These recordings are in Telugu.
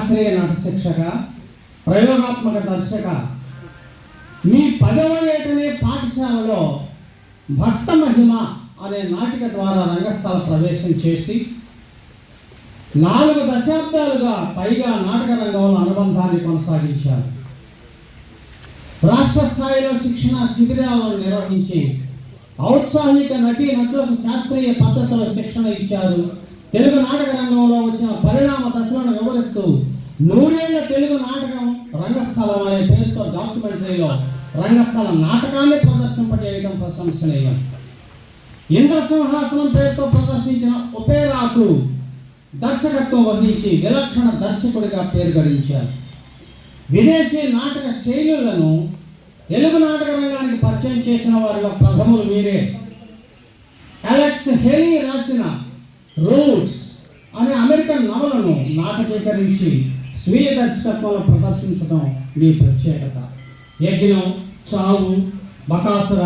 శాస్త్రీయ నట శిక్షక, ప్రయోగాత్మక దర్శక, మీ 10వ ఏటనే పాఠశాలలో భక్త మహిమ అనే నాటిక ద్వారా రంగస్థల ప్రవేశం చేసి 4 దశాబ్దాలుగా పైగా నాటక రంగంలో అనుబంధాన్ని కొనసాగించారు. రాష్ట్ర స్థాయిలో శిక్షణ శిబిరాలను నిర్వహించి ఔత్సాహిక నటులకు శాస్త్రీయ పద్ధతిలో శిక్షణ ఇచ్చారు. తెలుగు నాటక రంగంలో వచ్చిన పరిణామ దశలను వివరిస్తూ 100 ఏళ్ల తెలుగు నాటకం రంగస్థలం అనే పేరుతో డాక్యుమెంటరీలో రంగస్థల నాటకాన్ని ప్రదర్శింపజేయడం ప్రశంసనీయం. ఇంద్రసింహాసనం పేరుతో ప్రదర్శించిన ఒపేరాకు దర్శకత్వం వహించి విలక్షణ దర్శకుడిగా పేరు గడించారు. విదేశీ నాటక శైలులను తెలుగు నాటక రంగానికి పరిచయం చేసిన వారిలో ప్రథములు మీరే. అలెక్స్ హెలీ రాసిన రూట్స్ అనే అమెరికన్ నవలను నాటకీకరించి స్వీయ దర్శకత్వంలో ప్రదర్శించడం మీ ప్రత్యేకత. యజ్ఞం, చావు, బకాసుర,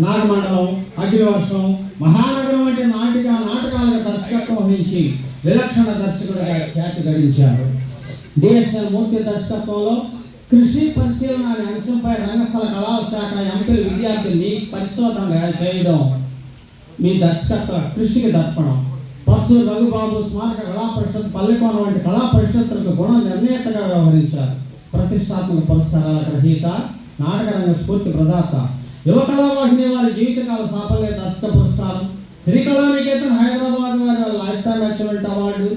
నాగమండలం, అగ్నివర్షం, మహానగరం వంటి నాటకాలకు దర్శకత్వం వహించి విలక్షణ దర్శకుడిగా ఖ్యాతి గడించారు. డిఎస్ఎల్ మూర్తి దర్శకత్వంలో కృషి పరిశీలన అనే అంశంపై రంగస్థల కళాశాల శాఖ ఎంపీలు విద్యార్థుల్ని పరిశోధన చేయడం మీ దర్శకత్వ కృషికి దర్పణం. పర్చూరు రఘుబాబు స్మారక కళా పరిషత్, పల్లెకోన వంటి కళా పరిషత్తులకు గుణ నిర్ణేతగా వ్యవహరించారు. ప్రతిష్టాత్మక పురస్కారాల గ్రహీత, నాటకరంగ స్ఫూర్తి ప్రదాత. యువ కళావాహిని వారి జీవితకాల సాఫల్య దర్శక పురస్కారం, శ్రీకళానికేతన్ హైదరాబాద్ వారి life time achievement award,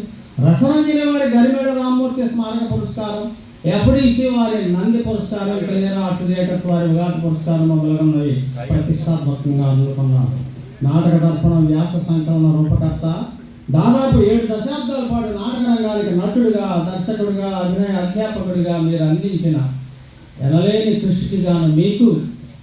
Rasaranjani వారి గరిమేడ రామ్మూర్తి స్మారక పురస్కారం, ఎఫ్డిసి వారి నంది పురస్కారం, కెనరా ఆర్ట్స్ థియేటర్స్ వారి విఘాత పురస్కారం మొదలగున్నవి ప్రతిష్టాత్మకంగా అందుకున్నారు. నాటక దర్పణం వ్యాస సంకలన రూపకర్త. దాదాపు 7 దశాబ్దాల పాటు నాటక రంగానికి నటుడిగా, దర్శకుడిగా, అభినయ అధ్యాపకుడిగా మీరు అందించిన ఎనలేని కృషికి గాను మీకు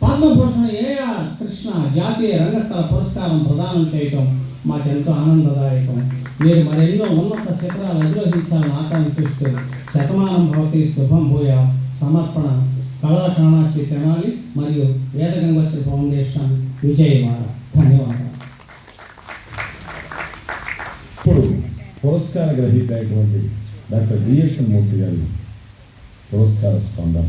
పద్మభూషణ ఏఆర్ కృష్ణ జాతీయ రంగస్థల పురస్కారం ప్రదానం చేయటం మాకెంతో ఆనందదాయకం. మీరు మరెన్నో ఉన్నత శిఖరాలు అధిరోహించాలని ఆకాంక్షిస్తూ శతమానం భవతి శుభం భూయ సమర్పణ కళల కాణాచి తెనాలి మరియు వేదగంగోత్రి ఫౌండేషన్ విజయవాడ. ధన్యవాదాలు. ఇప్పుడు పురస్కార గ్రహీత అయినటువంటి డాక్టర్ డిఎస్ఎన్ మూర్తి గారి పురస్కార స్పందన.